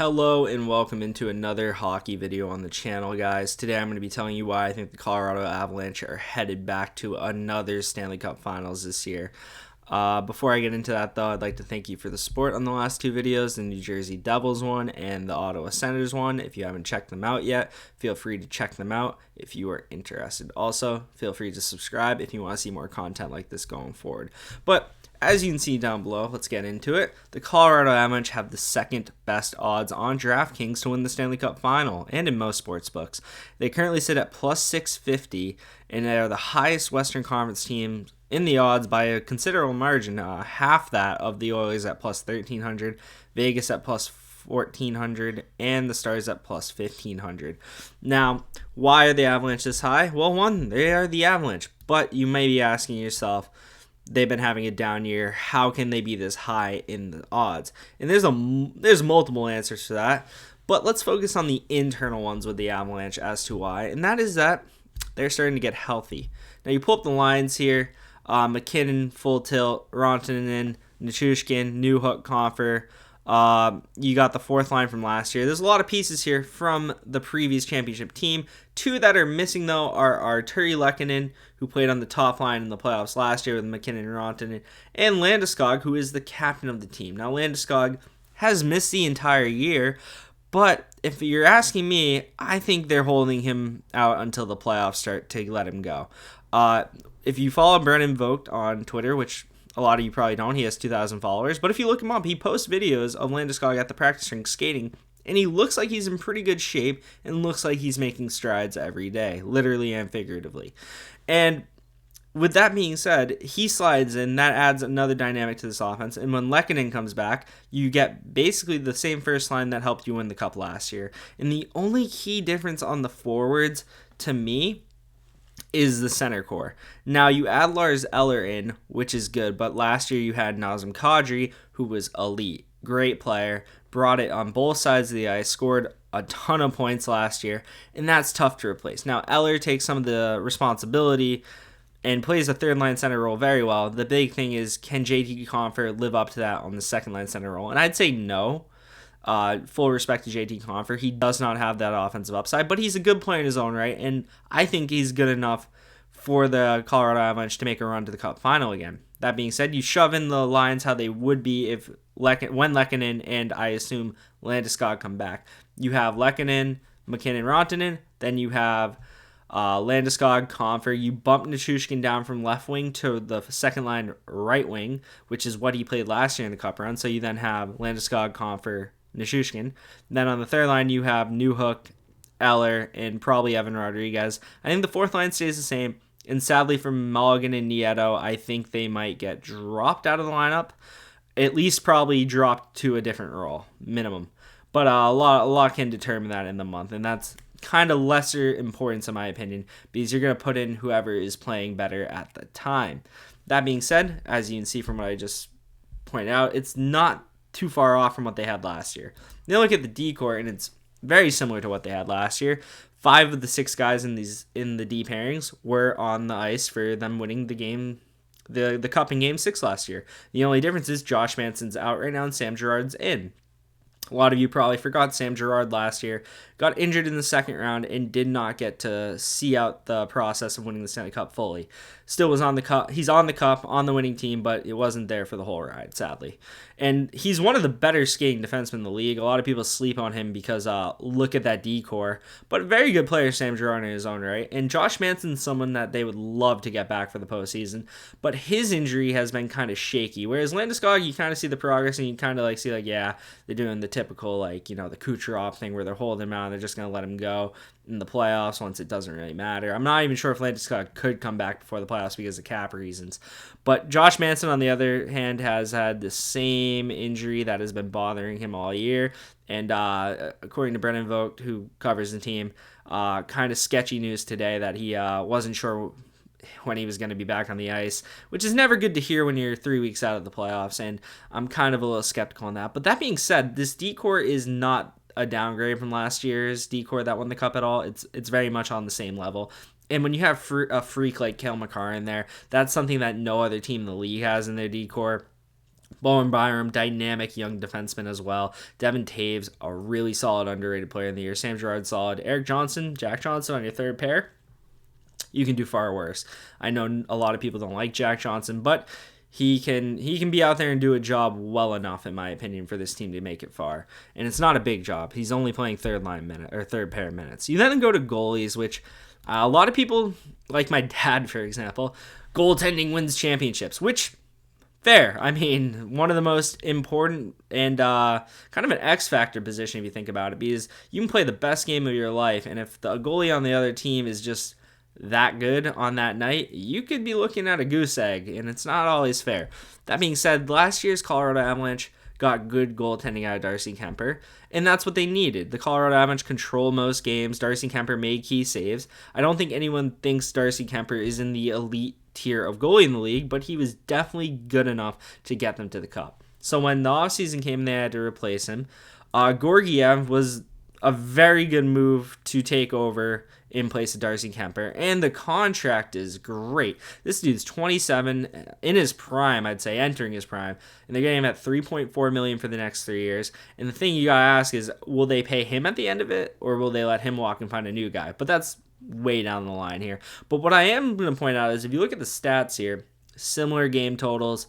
Hello and welcome into another hockey video on the channel, guys. Today I'm going to be telling you why I think the Colorado Avalanche are headed back to another Stanley Cup Finals this year. Before I get into that, though, I'd like to thank you for the support on the last two videos, the New Jersey Devils one and the Ottawa Senators one. If you haven't checked them out yet, feel free to check them out if you are interested. Also, feel free to subscribe if you want to see more content like this going forward. But as you can see down below, let's get into it. The Colorado Avalanche have the second best odds on DraftKings to win the Stanley Cup Final and in most sports books. They currently sit at plus 650 and they are the highest Western Conference team in the odds by a considerable margin, half that of the Oilers at plus 1,300, Vegas at plus 1,400, and the Stars at plus 1,500. Now, why are the Avalanche this high? Well, one, they are the Avalanche, but you may be asking yourself, they've been having a down year. How can they be this high in the odds? And there's multiple answers to that, but let's focus on the internal ones with the Avalanche as to why, and that is that they're starting to get healthy. Now, you pull up the lines here. McKinnon, Full Tilt, Rantanen, Nichushkin, Newhook, Compher. You got the fourth line from last year. There's a lot of pieces here from the previous championship team. Two that are missing, though, are Arturi Lehkonen, who played on the top line in the playoffs last year with McKinnon and Rantanen, and Landeskog, who is the captain of the team. Now, Landeskog has missed the entire year, but if you're asking me, I think they're holding him out until the playoffs start to let him go. If you follow Brennan Vogt on Twitter, which a lot of you probably don't, he has 2,000 followers, but if you look him up, he posts videos of Landeskog at the practice rink skating, and he looks like he's in pretty good shape and looks like he's making strides every day, literally and figuratively. And with that being said, he slides in. That adds another dynamic to this offense. And when Lehkonen comes back, you get basically the same first line that helped you win the Cup last year. And the only key difference on the forwards, to me, is the center core. Now, you add Lars Eller in, which is good, but last year you had Nazem Kadri, who was elite. Great player, brought it on both sides of the ice, scored a ton of points last year, and that's tough to replace. Now, Eller takes some of the responsibility and plays a third-line center role very well. The big thing is, can JT Compher live up to that on the second-line center role? And I'd say no. Full respect to JT Compher. He does not have that offensive upside, but he's a good player in his own right, and I think he's good enough for the Colorado Avalanche to make a run to the Cup Final again. That being said, you shove in the lines how they would be when Lehkonen and I assume Landeskog come back. You have Lehkonen, McKinnon, Rantanen, then you have Landeskog, Compher. You bump Nichushkin down from left wing to the second line right wing, which is what he played last year in the Cup run. So you then have Landeskog, Compher, Nichushkin. Then on the third line, you have Newhook, Eller, and probably Evan Rodriguez. I think the fourth line stays the same. And sadly for Mulligan and Nieto, I think they might get dropped out of the lineup. At least probably dropped to a different role, minimum. But a lot can determine that in the month, and that's kind of lesser importance in my opinion, because you're going to put in whoever is playing better at the time. That being said, as you can see from what I just pointed out, it's not too far off from what they had last year. You look at the D-core, and it's very similar to what they had last year. 5 of the 6 guys in the D pairings were on the ice for them winning the game, the Cup in Game 6 last year. The only difference is Josh Manson's out right now and Sam Girard's in. A lot of you probably forgot Sam Girard last year got injured in the second round and did not get to see out the process of winning the Stanley Cup fully. Still was on the Cup. He's on the Cup, on the winning team, but it wasn't there for the whole ride, sadly. And he's one of the better skating defensemen in the league. A lot of people sleep on him because look at that D-core. But a very good player, Sam Girard, in his own right. And Josh Manson's someone that they would love to get back for the postseason. But his injury has been kind of shaky. Whereas Landeskog, you kind of see the progress and you kind of see yeah, they're doing the typical the Kucherov thing where they're holding him out and they're just going to let him go in the playoffs once it doesn't really matter. I'm not even sure if Landeskog could come back before the playoffs because of cap reasons. But Josh Manson, on the other hand, has had the same injury that has been bothering him all year. And according to Brennan Vogt, who covers the team, kind of sketchy news today that he wasn't sure when he was going to be back on the ice, which is never good to hear when you're 3 weeks out of the playoffs, and I'm kind of a little skeptical on that. But that being said, this D-core is not a downgrade from last year's D-core that won the Cup at all. It's very much on the same level. And when you have a freak like Cale Makar in there, that's something that no other team in the league has in their D-core. Bowen Byram, dynamic young defenseman as well. Devin Taves, a really solid underrated player in the year. Sam Girard, solid. Eric Johnson, Jack Johnson on your third pair. You can do far worse. I know a lot of people don't like Jack Johnson, but he can be out there and do a job well enough, in my opinion, for this team to make it far. And it's not a big job. He's only playing third pair minutes. You then go to goalies, which a lot of people, like my dad, for example, goaltending wins championships, which fair. I mean, one of the most important and kind of an X factor position if you think about it, because you can play the best game of your life, and if the goalie on the other team is just that good on that night, you could be looking at a goose egg, and it's not always fair. That being said, last year's Colorado Avalanche got good goaltending out of Darcy Kuemper, and that's what they needed. The Colorado Avalanche control most games. Darcy Kuemper made key saves. I don't think anyone thinks Darcy Kuemper is in the elite tier of goalie in the league, but he was definitely good enough to get them to the cup. So when the offseason came, they had to replace him. Georgiev was a very good move to take over in place of Darcy Kuemper, and the contract is great. This dude's 27, in his prime, I'd say, entering his prime, and they're getting him at $3.4 million for the next 3 years. And the thing you gotta ask is, will they pay him at the end of it, or will they let him walk and find a new guy? But that's way down the line here. But what I am going to point out is, if you look at the stats here, similar game totals,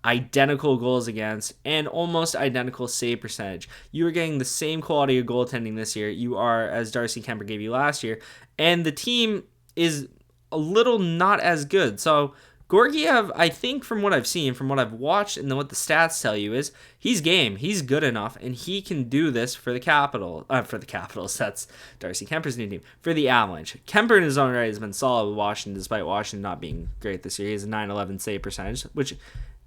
identical goals against, and almost identical save percentage. You are getting the same quality of goaltending this year you are as Darcy Kuemper gave you last year, and the team is a little not as good. So Georgiev, I think from what I've seen, from what I've watched, and then what the stats tell you is he's game. He's good enough, and he can do this for the Capitals. That's Darcy Kemper's new team. For the Avalanche. Kuemper in his own right has been solid with Washington, despite Washington not being great this year. He has a .911 save percentage, which,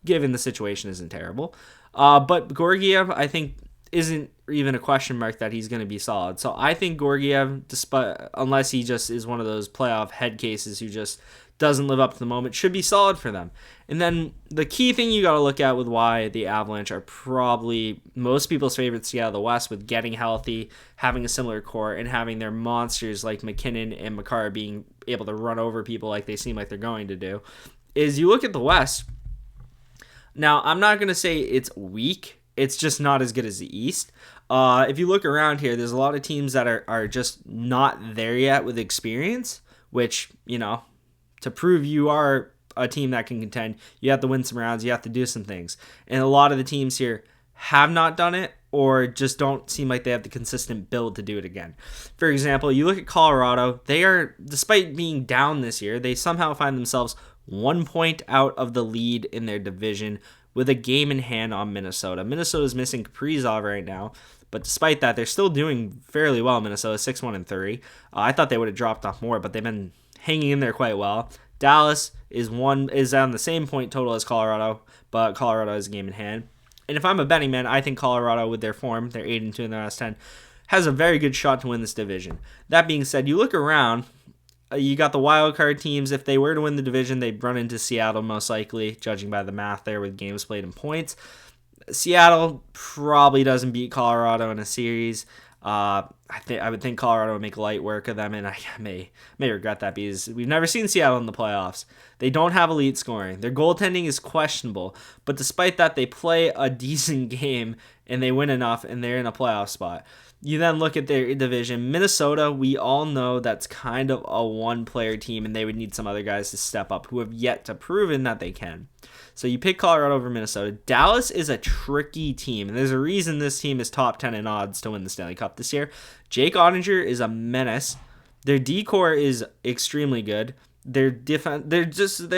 given the situation, isn't terrible. But Georgiev, I think, isn't even a question mark that he's going to be solid. So I think Georgiev, unless he just is one of those playoff head cases who just doesn't live up to the moment, should be solid for them. And then the key thing you got to look at with why the Avalanche are probably most people's favorites to get out of the West, with getting healthy, having a similar core, and having their monsters like McKinnon and Makar being able to run over people like they seem like they're going to do, is you look at the West. Now, I'm not going to say it's weak. It's just not as good as the East. If you look around here, there's a lot of teams that are just not there yet with experience, which, to prove you are a team that can contend, you have to win some rounds, you have to do some things. And a lot of the teams here have not done it, or just don't seem like they have the consistent build to do it again. For example, you look at Colorado, they are, despite being down this year, they somehow find themselves 1 point out of the lead in their division with a game in hand on Minnesota. Minnesota's missing Kaprizov right now, but despite that, they're still doing fairly well. Minnesota 6-1-3. I thought they would have dropped off more, but they've been hanging in there quite well. Dallas is on the same point total as Colorado, but Colorado has a game in hand. And if I'm a betting man, I think Colorado, with their form, they're 8-2 in their last 10, has a very good shot to win this division. That being said, you look around. You got the wild card teams. If they were to win the division, they'd run into Seattle most likely, judging by the math there with games played and points. Seattle probably doesn't beat Colorado in a series. I would think Colorado would make light work of them, and I may regret that, because we've never seen Seattle in the playoffs. They don't have elite scoring. Their goaltending is questionable, but despite that, they play a decent game and they win enough, and they're in a playoff spot. You then look at their division. Minnesota, we all know that's kind of a one-player team, and they would need some other guys to step up who have yet to proven that they can. So you pick Colorado over Minnesota. Dallas is a tricky team, and there's a reason this team is top 10 in odds to win the Stanley Cup this year. Jake Ottinger is a menace. Their D-core is extremely good. Their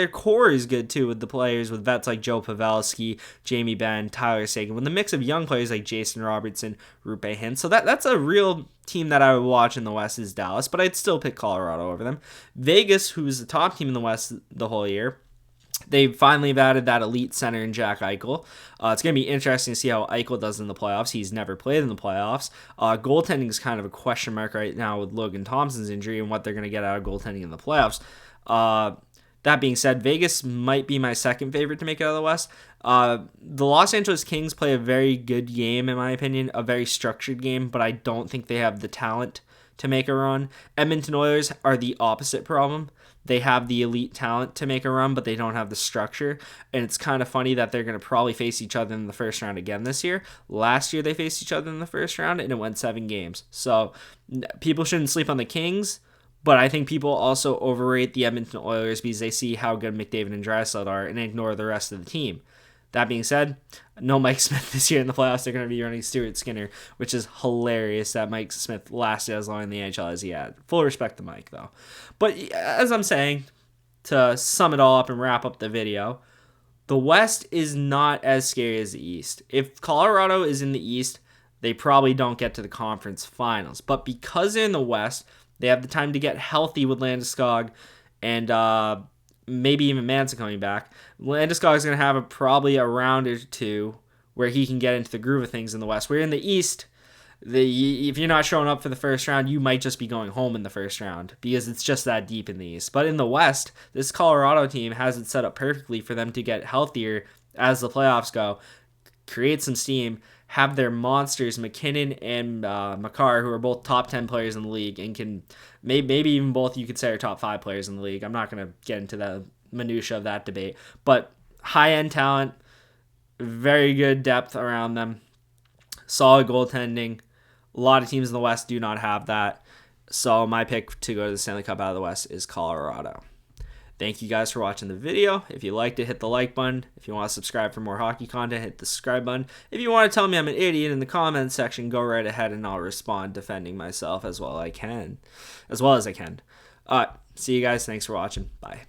core is good too, with the players with vets like Joe Pavelski, Jamie Benn, Tyler Seguin, with a mix of young players like Jason Robertson, Rupe Hintz. So that's a real team that I would watch in the West, is Dallas, but I'd still pick Colorado over them. Vegas, who's the top team in the West the whole year, they finally have added that elite center in Jack Eichel. It's going to be interesting to see how Eichel does in the playoffs. He's never played in the playoffs. Goaltending is kind of a question mark right now with Logan Thompson's injury and what they're going to get out of goaltending in the playoffs. That being said, Vegas might be my second favorite to make it out of the West. The Los Angeles Kings play a very good game, in my opinion, a very structured game, but I don't think they have the talent to make a run. Edmonton Oilers are the opposite problem. They have the elite talent to make a run, but they don't have the structure. And it's kind of funny that they're going to probably face each other in the first round again this year. Last year, they faced each other in the first round, and it went 7 games. So people shouldn't sleep on the Kings, but I think people also overrate the Edmonton Oilers because they see how good McDavid and Draisaitl are and ignore the rest of the team. That being said, no Mike Smith this year in the playoffs. They're going to be running Stuart Skinner, which is hilarious that Mike Smith lasted as long in the NHL as he had. Full respect to Mike, though. But as I'm saying, to sum it all up and wrap up the video, the West is not as scary as the East. If Colorado is in the East, they probably don't get to the conference finals. But because they're in the West, they have the time to get healthy with Landeskog and maybe even Manson coming back. Landeskog is going to have probably a round or two where he can get into the groove of things in the West. Where in the East, if you're not showing up for the first round, you might just be going home in the first round because it's just that deep in the East. But in the West, this Colorado team has it set up perfectly for them to get healthier as the playoffs go, create some steam, have their monsters, McKinnon and Makar, who are both top 10 players in the league and can maybe even both you could say are top 5 players in the league. I'm not going to get into the minutia of that debate, but high-end talent, very good depth around them, solid goaltending. A lot of teams in the West do not have that. So my pick to go to the Stanley Cup out of the West is Colorado. Thank you guys for watching the video. If you liked it, hit the like button. If you want to subscribe for more hockey content, hit the subscribe button. If you want to tell me I'm an idiot in the comments section, go right ahead and I'll respond defending myself as well as I can. See you guys. Thanks for watching. Bye.